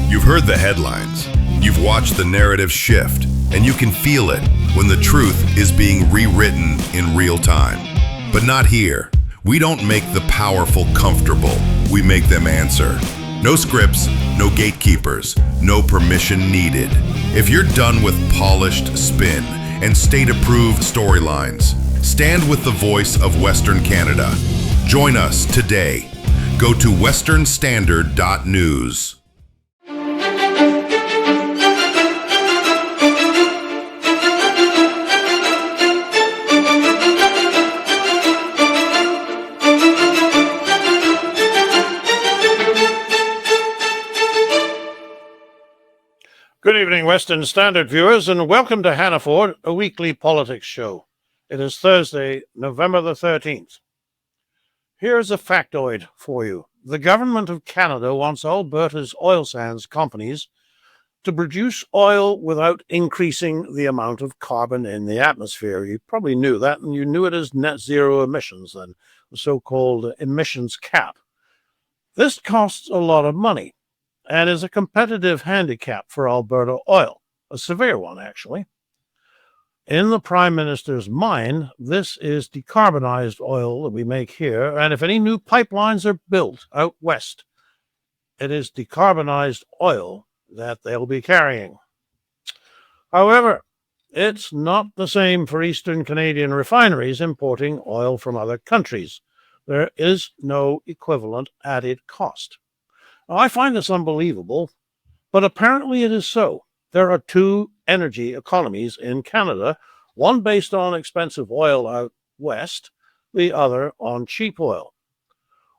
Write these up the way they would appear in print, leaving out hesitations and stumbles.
You've heard the headlines, you've watched the narrative shift, and you can feel it when the truth is being rewritten in real time. But not here. We don't make the powerful comfortable, we make them answer. No scripts, no gatekeepers, no permission needed. If you're done with polished spin and state-approved storylines, stand with the voice of Western Canada. Join us today. Go to westernstandard.news. Good evening, Western Standard viewers, and welcome to HANNAFORD, a weekly politics show. It is Thursday, November the 13th. Here's a factoid for you. The government of Canada wants Alberta's oil sands companies to produce oil without increasing the amount of carbon in the atmosphere. You probably knew that, and you knew it as net zero emissions, then, the so-called emissions cap. This costs a lot of money and is a competitive handicap for Alberta oil, a severe one, actually. In the Prime Minister's mind, this is decarbonized oil that we make here, and if any new pipelines are built out west, it is decarbonized oil that they'll be carrying. However, it's not the same for Eastern Canadian refineries importing oil from other countries. There is no equivalent added cost. I find this unbelievable, but apparently it is so. There are two energy economies in Canada, one based on expensive oil out west, the other on cheap oil.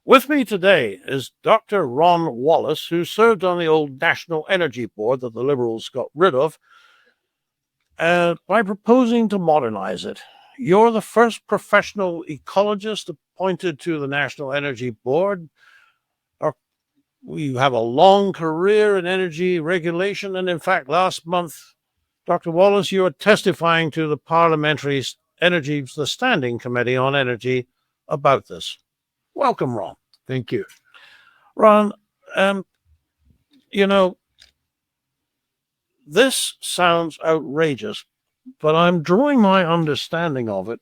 With me today is Dr. Ron Wallace, who served on the old National Energy Board that the Liberals got rid of, by proposing to modernize it. You're the first professional ecologist appointed to the National Energy Board. We have a long career in energy regulation, and in fact, last month, Dr. Wallace, you were testifying to the Parliamentary the Standing Committee on Energy about this. Welcome, Ron. Thank you. Ron, this sounds outrageous, but I'm drawing my understanding of it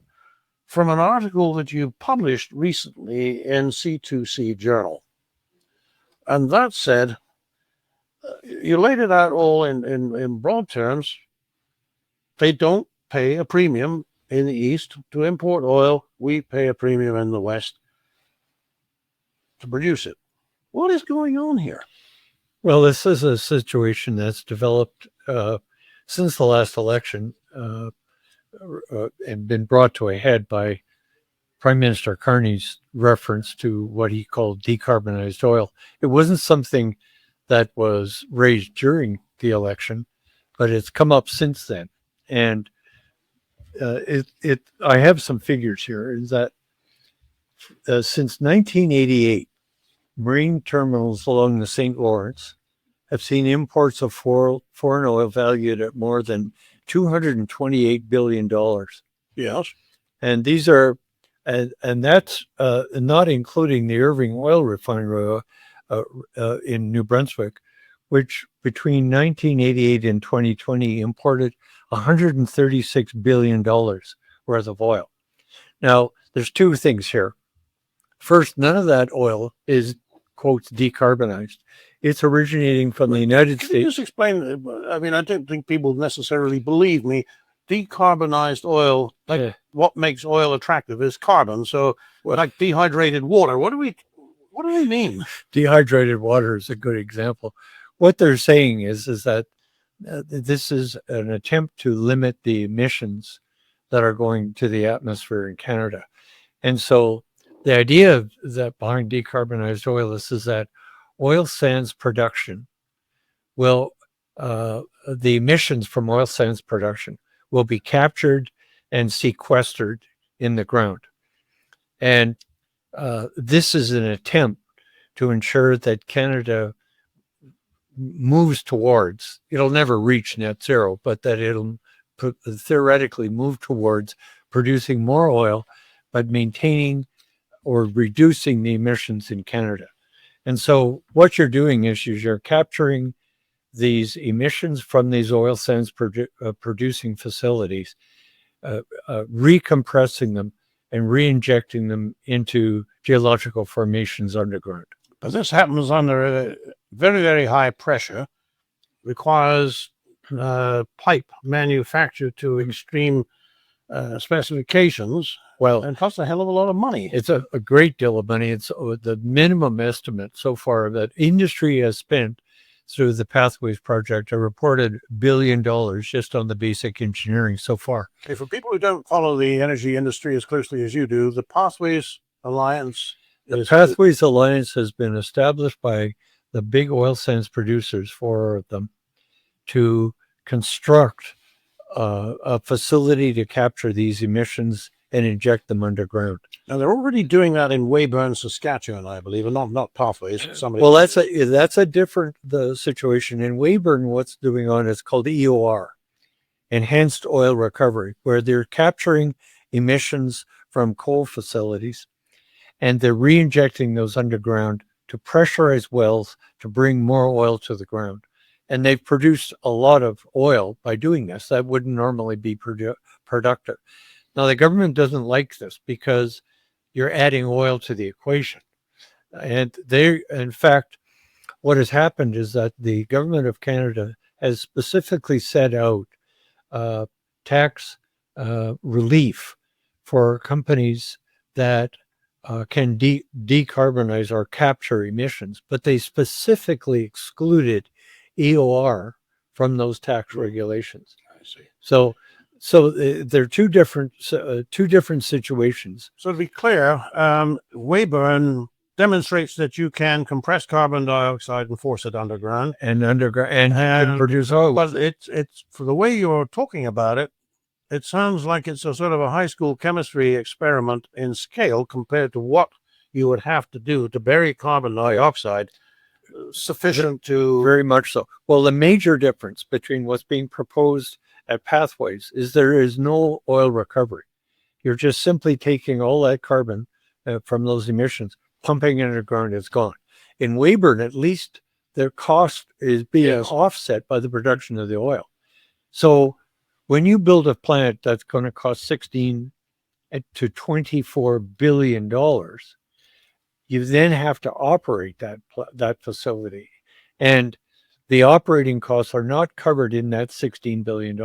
from an article that you published recently in C2C Journal. And that said, you laid it out all in broad terms. They don't pay a premium in the East to import oil. We pay a premium in the West to produce it. What is going on here? Well, this is a situation that's developed since the last election and been brought to a head by Prime Minister Carney's reference to what he called decarbonized oil. It wasn't something that was raised during the election, but it's come up since then. And I have some figures here, is that since 1988, marine terminals along the St. Lawrence have seen imports of foreign oil valued at more than $228 billion. Yes. And these are And that's not including the Irving Oil Refinery in New Brunswick, which between 1988 and 2020 imported $136 billion worth of oil. Now, there's two things here. First, none of that oil is, quotes, decarbonized. It's originating from the United States. Can you just explain? I mean, I don't think people necessarily believe me. Decarbonized oil, what makes oil attractive is carbon. So, like dehydrated water, what do they mean? Dehydrated water is a good example. What they're saying is that this is an attempt to limit the emissions that are going to the atmosphere in Canada. And so the idea that behind decarbonized oil is that oil sands production will, the emissions from oil sands production will be captured and sequestered in the ground. And this is an attempt to ensure that Canada moves towards, it'll never reach net zero, but that it'll theoretically move towards producing more oil, but maintaining or reducing the emissions in Canada. And so what you're doing is you're capturing these emissions from these oil sands producing facilities, recompressing them and re-injecting them into geological formations underground. But this happens under a very, very high pressure, requires pipe manufactured to extreme specifications, Well, and costs a hell of a lot of money. it's a great deal of money. It's the minimum estimate so far that industry has spent through the Pathways project, a reported $1 billion just on the basic engineering so far. Okay, for people who don't follow the energy industry as closely as you do, the Pathways Alliance The Pathways Alliance has been established by the big oil sands producers, 4 of them, to construct a facility to capture these emissions and inject them underground. Now, they're already doing that in Weyburn, Saskatchewan, I believe, and not Pathways. Somebody. Well, that's a different situation. In Weyburn, what's going on is called EOR, Enhanced Oil Recovery, where they're capturing emissions from coal facilities and they're re-injecting those underground to pressurize wells to bring more oil to the ground. And they've produced a lot of oil by doing this. That wouldn't normally be productive. Now, the government doesn't like this because you're adding oil to the equation. And in fact, what has happened is that the government of Canada has specifically set out tax relief for companies that can decarbonize or capture emissions, but they specifically excluded EOR from those tax regulations. I see. So they're two different situations. So to be clear, Weyburn demonstrates that you can compress carbon dioxide and force it underground. And produce oil. But it's for the way you're talking about it, it sounds like it's a sort of a high school chemistry experiment in scale compared to what you would have to do to bury carbon dioxide sufficient to... Very much so. Well, the major difference between what's being proposed at Pathways is there is no oil recovery. You're just simply taking all that carbon from those emissions, pumping it underground, it's gone. In Weyburn, at least, their cost is being offset by the production of the oil. So when you build a plant that's going to cost $16 to $24 billion, you then have to operate that facility. And the operating costs are not covered in that $16 billion.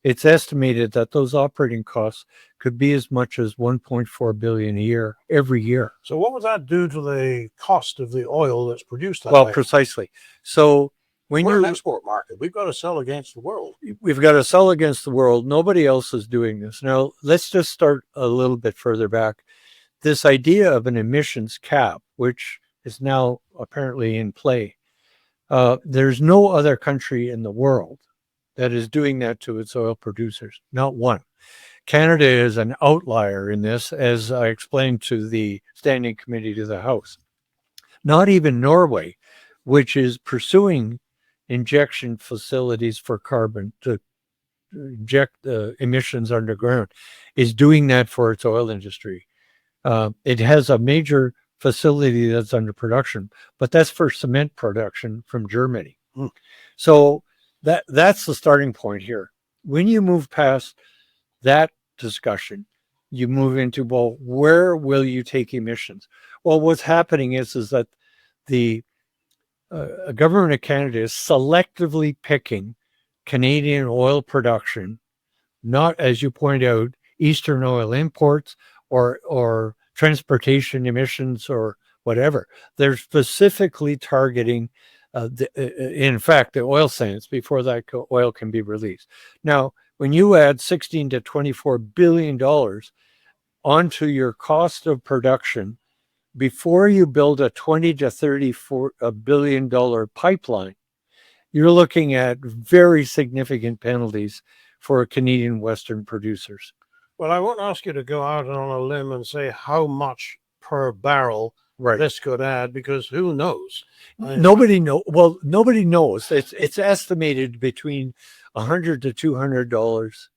It's estimated that those operating costs could be as much as $1.4 billion a year, every year. So what would that do to the cost of the oil that's produced that Well, way? precisely. So when we're you're an export market, we've got to sell against the world. We've got to sell against the world. Nobody else is doing this. Now, let's just start a little bit further back. This idea of an emissions cap, which is now apparently in play, there's no other country in the world that is doing that to its oil producers. Not one. Canada is an outlier in this, as I explained to the Standing Committee to the House. Not even Norway, which is pursuing injection facilities for carbon to inject emissions underground, is doing that for its oil industry. It has a major facility that's under production, but that's for cement production from Germany. So that's the starting point here. When you move past that discussion, you move into, well, where will you take emissions? Well, what's happening is that the government of Canada is selectively picking Canadian oil production, not, as you point out, Eastern oil imports or transportation emissions or whatever. They're specifically targeting, in fact, the oil sands before that oil can be released. Now, when you add $16 to $24 billion onto your cost of production before you build a $20 to $34 billion pipeline, you're looking at very significant penalties for Canadian Western producers. Well, I won't ask you to go out on a limb and say how much per barrel this could add, because who knows? Nobody knows. Well, nobody knows. It's estimated between $100 to $200.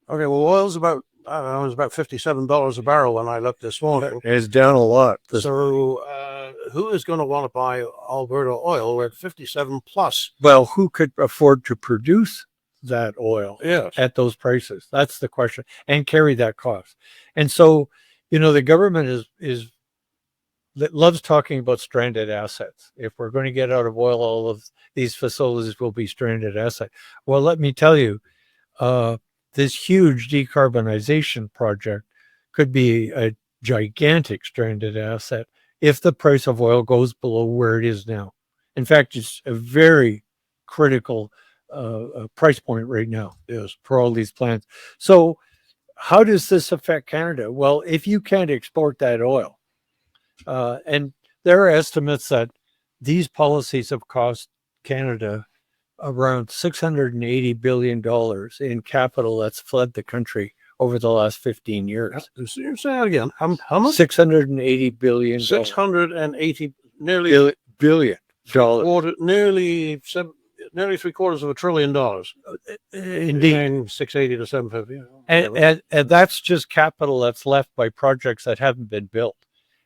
Okay, well, oil's about, I don't know, it was about $57 a barrel when I looked this morning. It's down a lot. So who is going to want to buy Alberta oil? We're at 57 plus. Well, who could afford to produce that oil Yes. at those prices? That's the question, and carry that cost. And so, the government loves talking about stranded assets. If we're going to get out of oil, all of these facilities will be stranded assets. Well, let me tell you, this huge decarbonization project could be a gigantic stranded asset if the price of oil goes below where it is now. In fact, it's a very critical price point right now, is for all these plants. So how does this affect Canada? Well, if you can't export that oil, and there are estimates that these policies have cost Canada around $680 billion in capital that's fled the country over the last 15 years. Say that again. How much? $680 billion. 680, nearly billion dollars. Nearly $750 billion. Indeed. 680 to 750. And that's just capital that's left by projects that haven't been built.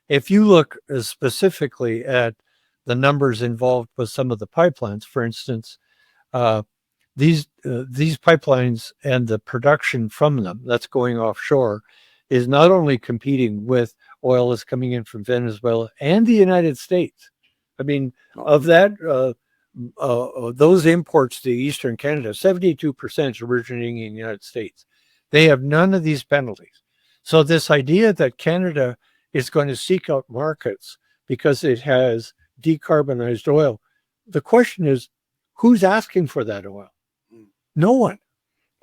If you look specifically at the numbers involved with some of the pipelines, for instance, these pipelines and the production from them that's going offshore is not only competing with oil that's coming in from Venezuela and the United States. I mean, of that, those imports to Eastern Canada, 72% originating in the United States. They have none of these penalties. So this idea that Canada is going to seek out markets because it has decarbonized oil, the question is, who's asking for that oil? No one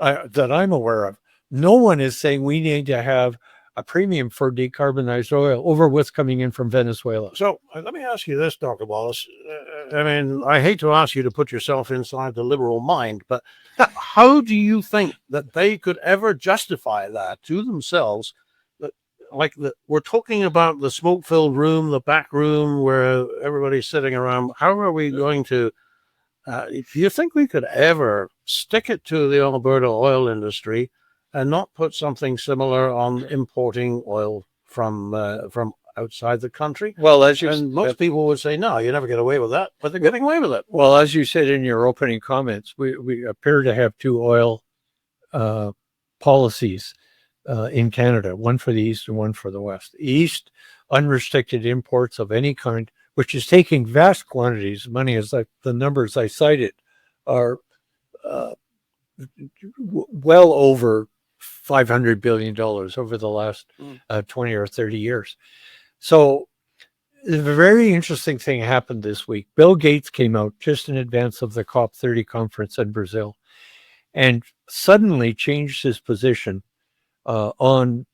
that I'm aware of. No one is saying we need to have a premium for decarbonized oil over what's coming in from Venezuela. So let me ask you this, Dr. Wallace. I mean, I hate to ask you to put yourself inside the liberal mind, but how do you think that they could ever justify that to themselves? We're talking about the smoke-filled room, the back room where everybody's sitting around. How are we going to, if you think we could ever stick it to the Alberta oil industry and not put something similar on importing oil from outside the country? Well, most people would say, no, you never get away with that, but they're getting away with it. Well, as you said in your opening comments, we appear to have two oil policies in Canada, one for the East and one for the West. The East, unrestricted imports of any kind, which is taking vast quantities of money, as the numbers I cited are well over $500 billion over the last 20 or 30 years. So a very interesting thing happened this week. Bill Gates came out just in advance of the COP30 conference in Brazil and suddenly changed his position on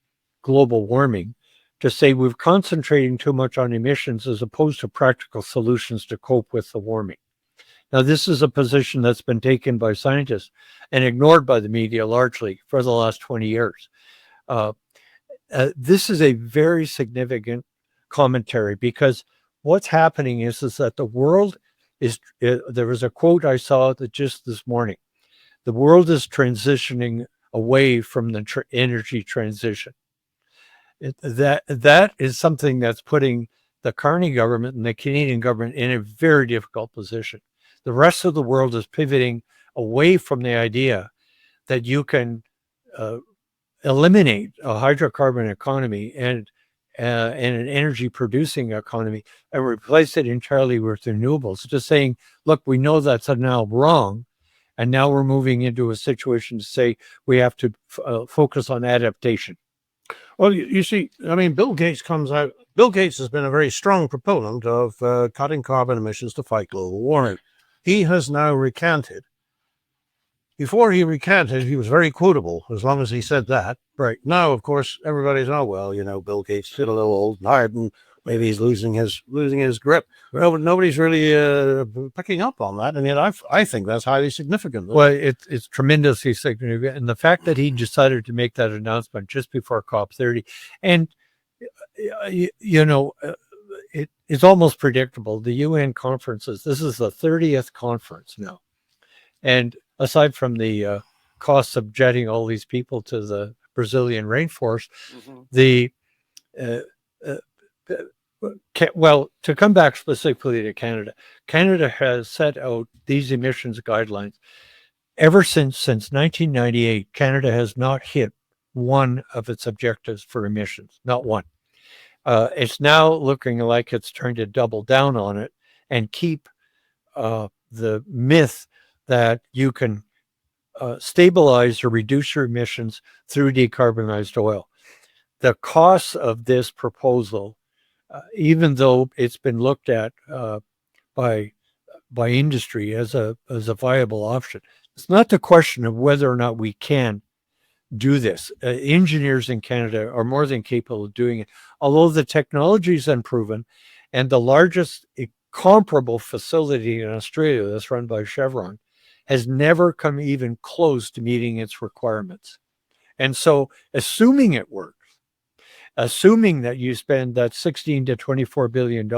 global warming to say we're concentrating too much on emissions as opposed to practical solutions to cope with the warming. Now, this is a position that's been taken by scientists and ignored by the media largely for the last 20 years. This is a very significant commentary because what's happening is that the world is, there was a quote I saw that just this morning, the world is transitioning away from the energy transition. That is something that's putting the Carney government and the Canadian government in a very difficult position. The rest of the world is pivoting away from the idea that you can eliminate a hydrocarbon economy and an energy producing economy and replace it entirely with renewables. Just saying, look, we know that's now wrong. And now we're moving into a situation to say we have to focus on adaptation. Well, you see, I mean, Bill Gates has been a very strong proponent of cutting carbon emissions to fight global warming. He has now recanted. Before he recanted, he was very quotable, as long as he said that. Right. Now, of course, everybody's, oh, well, Bill Gates is a little old and hard, and maybe he's losing his grip. Well, nobody's really picking up on that, and yet I think that's highly significant. Well, it's tremendously significant, and the fact that he decided to make that announcement just before COP30, and it's almost predictable. The UN conferences. This is the 30th conference now, and aside from the costs of jetting all these people to the Brazilian rainforest, Well, to come back specifically to Canada, Canada has set out these emissions guidelines. Ever since 1998, Canada has not hit one of its objectives for emissions, not one. It's now looking like it's trying to double down on it and keep the myth that you can stabilize or reduce your emissions through decarbonized oil. The costs of this proposal, even though it's been looked at by industry as a viable option, it's not the question of whether or not we can do this. Engineers in Canada are more than capable of doing it, although the technology is unproven, and the largest comparable facility in Australia that's run by Chevron has never come even close to meeting its requirements. And so, assuming it works, assuming that you spend that $16 to $24 billion,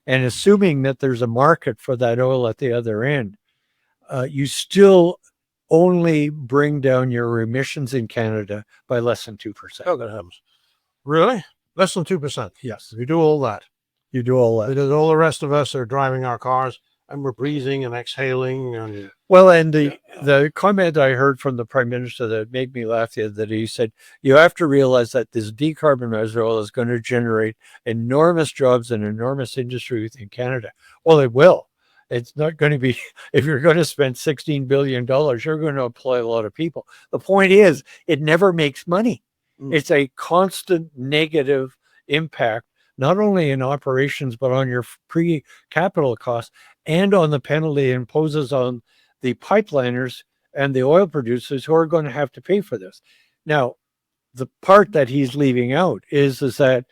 and assuming that there's a market for that oil at the other end, you still only bring down your emissions in Canada by less than 2%. Oh, good heavens. Really? Less than 2%? Yes. You do all that. You do all that. Because all the rest of us are driving our cars and we're breathing and exhaling. And well, and the comment I heard from the Prime Minister that made me laugh the other day, he said, you have to realize that this decarbonized oil is going to generate enormous jobs and enormous industry within Canada. Well, it will. It's not going to be, if you're going to spend $16 billion, you're going to employ a lot of people. The point is, it never makes money. It's a constant negative impact, not only in operations, but on your pre-capital costs and on the penalty it imposes on the pipeliners and the oil producers who are going to have to pay for this. Now, the part that he's leaving out is that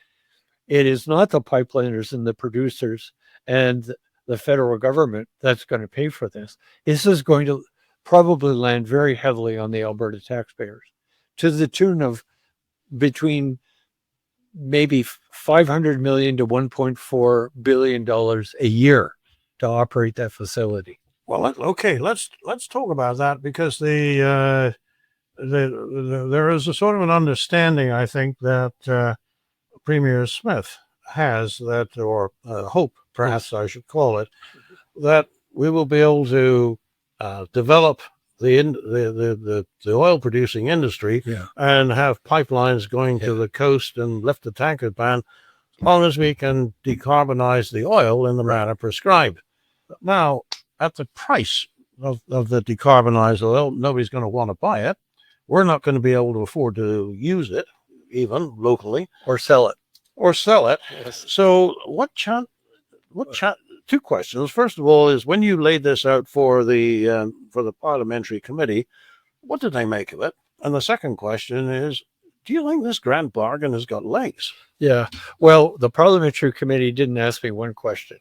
it is not the pipeliners and the producers and the federal government that's going to pay for this. This is going to probably land very heavily on the Alberta taxpayers, to the tune of between maybe $500 million to $1.4 billion a year to operate that facility. Well, okay, let's talk about that, because there is a sort of an understanding, I think, that Premier Smith has, that, or hope, perhaps I should call it, that we will be able to develop the oil producing industry and have pipelines going to the coast and lift the tanker ban, as long as we can decarbonize the oil in the manner prescribed. Now, at the price of the decarbonized oil, nobody's going to want to buy it. We're not going to be able to afford to use it, even locally, or sell it. Yes. So two questions. First of all, is when you laid this out for the parliamentary committee, what did they make of it? And the second question is, do you think this grand bargain has got legs? Yeah. Well, the parliamentary committee didn't ask me one question.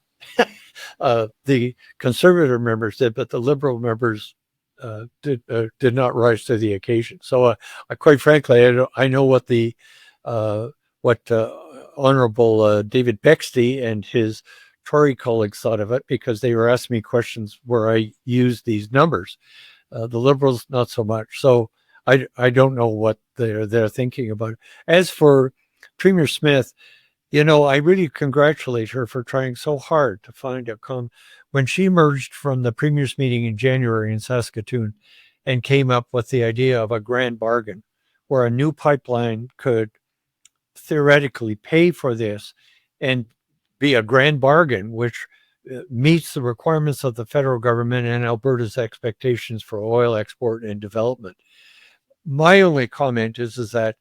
The Conservative members did, but the Liberal members did not rise to the occasion. So, quite frankly, I know what the Honourable David Bexty and his Tory colleagues thought of it, because they were asking me questions where I used these numbers. The Liberals, not so much. So I don't know what they're thinking about it. As for Premier Smith, I really congratulate her for trying so hard to find a when she emerged from the Premier's meeting in January in Saskatoon and came up with the idea of a grand bargain where a new pipeline could theoretically pay for this and be a grand bargain, which meets the requirements of the federal government and Alberta's expectations for oil export and development. My only comment is that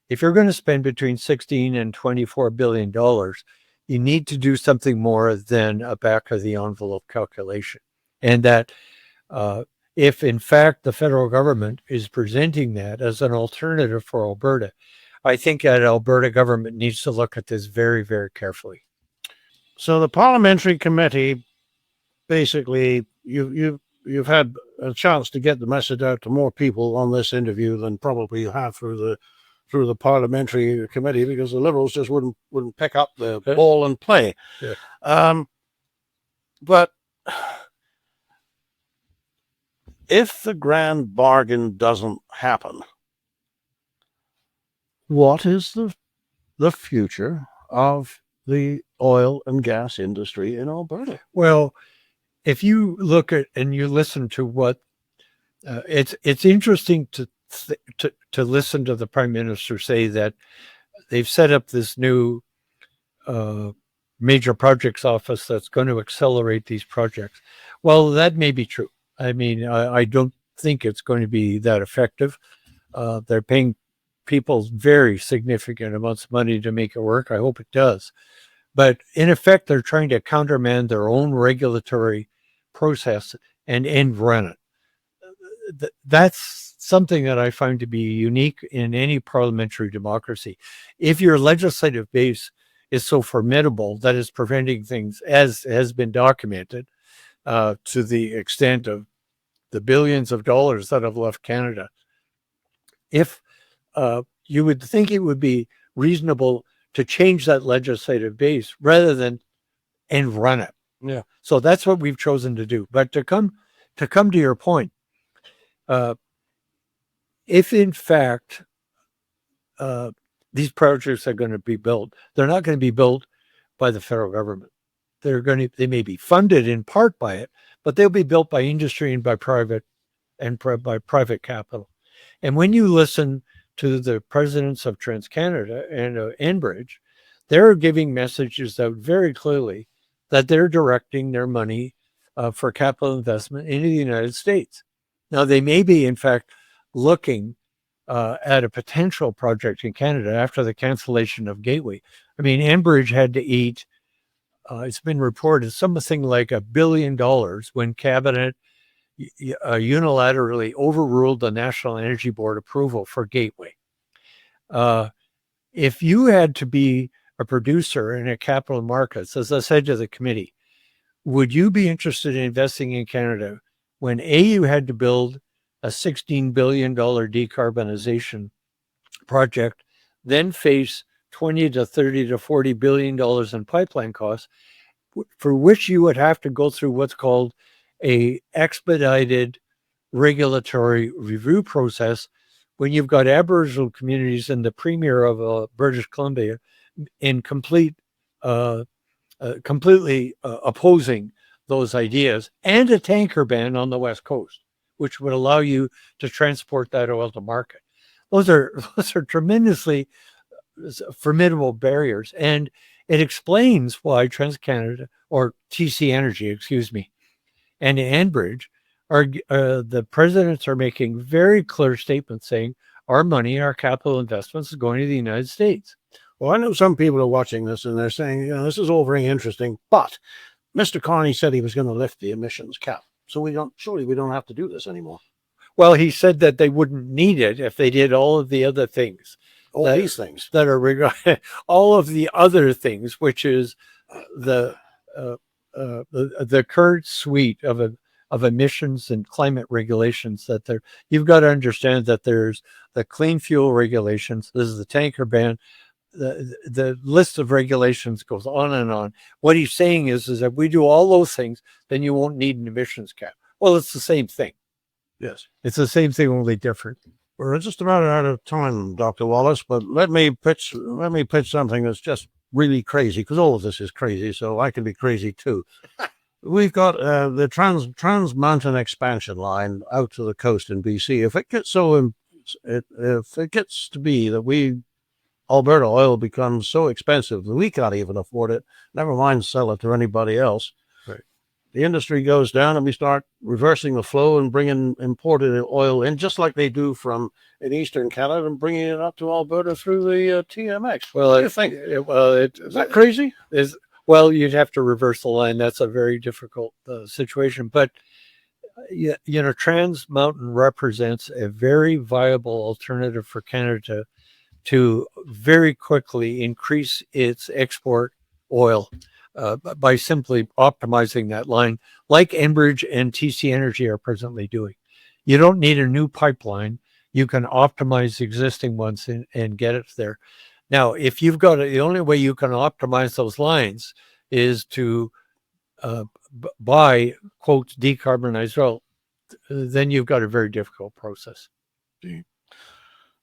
if you're going to spend between $16 and $24 billion, you need to do something more than a back of the envelope calculation. And that if in fact the federal government is presenting that as an alternative for Alberta, I think that Alberta government needs to look at this very, very carefully. So the parliamentary committee, basically, you've had a chance to get the message out to more people on this interview than probably you have through the parliamentary committee, because the Liberals just wouldn't pick up the ball and play. Yeah. But if the grand bargain doesn't happen, what is the future of the oil and gas industry in Alberta. Well, if you look at and you listen to what it's interesting to listen to the Prime Minister say that they've set up this new major projects office that's going to accelerate these projects. Well, that may be true. I mean, I don't think it's going to be that effective. They're paying people very significant amounts of money to make it work. I hope it does. But in effect, they're trying to countermand their own regulatory process and end run it. That's something that I find to be unique in any parliamentary democracy. If your legislative base is so formidable that it's preventing things, as has been documented, to the extent of the billions of dollars that have left Canada, if you would think it would be reasonable to change that legislative base rather than and run it. Yeah. So that's what we've chosen to do. But to come to your point, if in fact these projects are going to be built, they're not going to be built by the federal government. They may be funded in part by it, but they'll be built by industry and by private capital. And when you listen to the presidents of TransCanada and Enbridge, they're giving messages out very clearly that they're directing their money for capital investment into the United States. Now, they may be, in fact, looking at a potential project in Canada after the cancellation of Gateway. I mean, Enbridge had to eat, it's been reported, something like $1 billion when Cabinet unilaterally overruled the National Energy Board approval for Gateway. If you had to be a producer in a capital markets, as I said to the committee, would you be interested in investing in Canada when you had to build a $16 billion decarbonization project, then face $20 to $30 to $40 billion in pipeline costs, for which you would have to go through what's called a expedited regulatory review process when you've got Aboriginal communities and the Premier of British Columbia in completely opposing those ideas, and a tanker ban on the West Coast, which would allow you to transport that oil to market. Those are tremendously formidable barriers, and it explains why TransCanada, or TC Energy, and Enbridge the presidents are making very clear statements saying our money, our capital investments is going to the United States. Well, I know some people are watching this and they're saying, this is all very interesting, but Mr. Carney said he was going to lift the emissions cap. So we don't have to do this anymore. Well, he said that they wouldn't need it if they did all of the other things. These things that are all of the other things, which is the current suite of emissions and climate regulations that you've got to understand that there's the clean fuel regulations. This is the tanker ban. The list of regulations goes on and on. What he's saying is that we do all those things, then you won't need an emissions cap. Well, it's the same thing. Yes. It's the same thing, only different. We're just about out of time, Dr. Wallace, but let me pitch something that's just really crazy, because all of this is crazy, so I can be crazy too. We've got the Trans Mountain expansion line out to the coast in BC. If it gets to be that Alberta oil becomes so expensive that we can't even afford it, never mind sell it to anybody else. Right. The industry goes down and we start reversing the flow and bringing imported oil in, just like they do from in Eastern Canada, and bringing it up to Alberta through the TMX. Well, what do you think? Is that crazy? Well, you'd have to reverse the line. That's a very difficult situation. But, Trans Mountain represents a very viable alternative for Canada to very quickly increase its export oil by simply optimizing that line, like Enbridge and TC Energy are presently doing. You don't need a new pipeline. You can optimize existing ones and get it there. Now, if you've got the only way you can optimize those lines is to buy, quote, decarbonized oil, then you've got a very difficult process.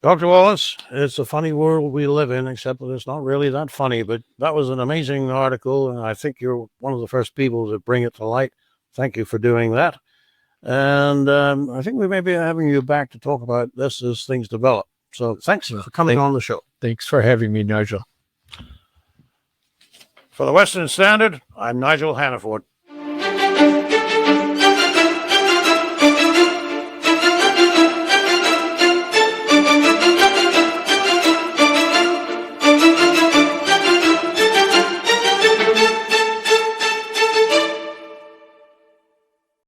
Dr. Wallace, it's a funny world we live in, except that it's not really that funny, but that was an amazing article, and I think you're one of the first people to bring it to light. Thank you for doing that. And I think we may be having you back to talk about this as things develop. So thanks for coming on the show. Thanks for having me, Nigel. For the Western Standard, I'm Nigel Hannaford.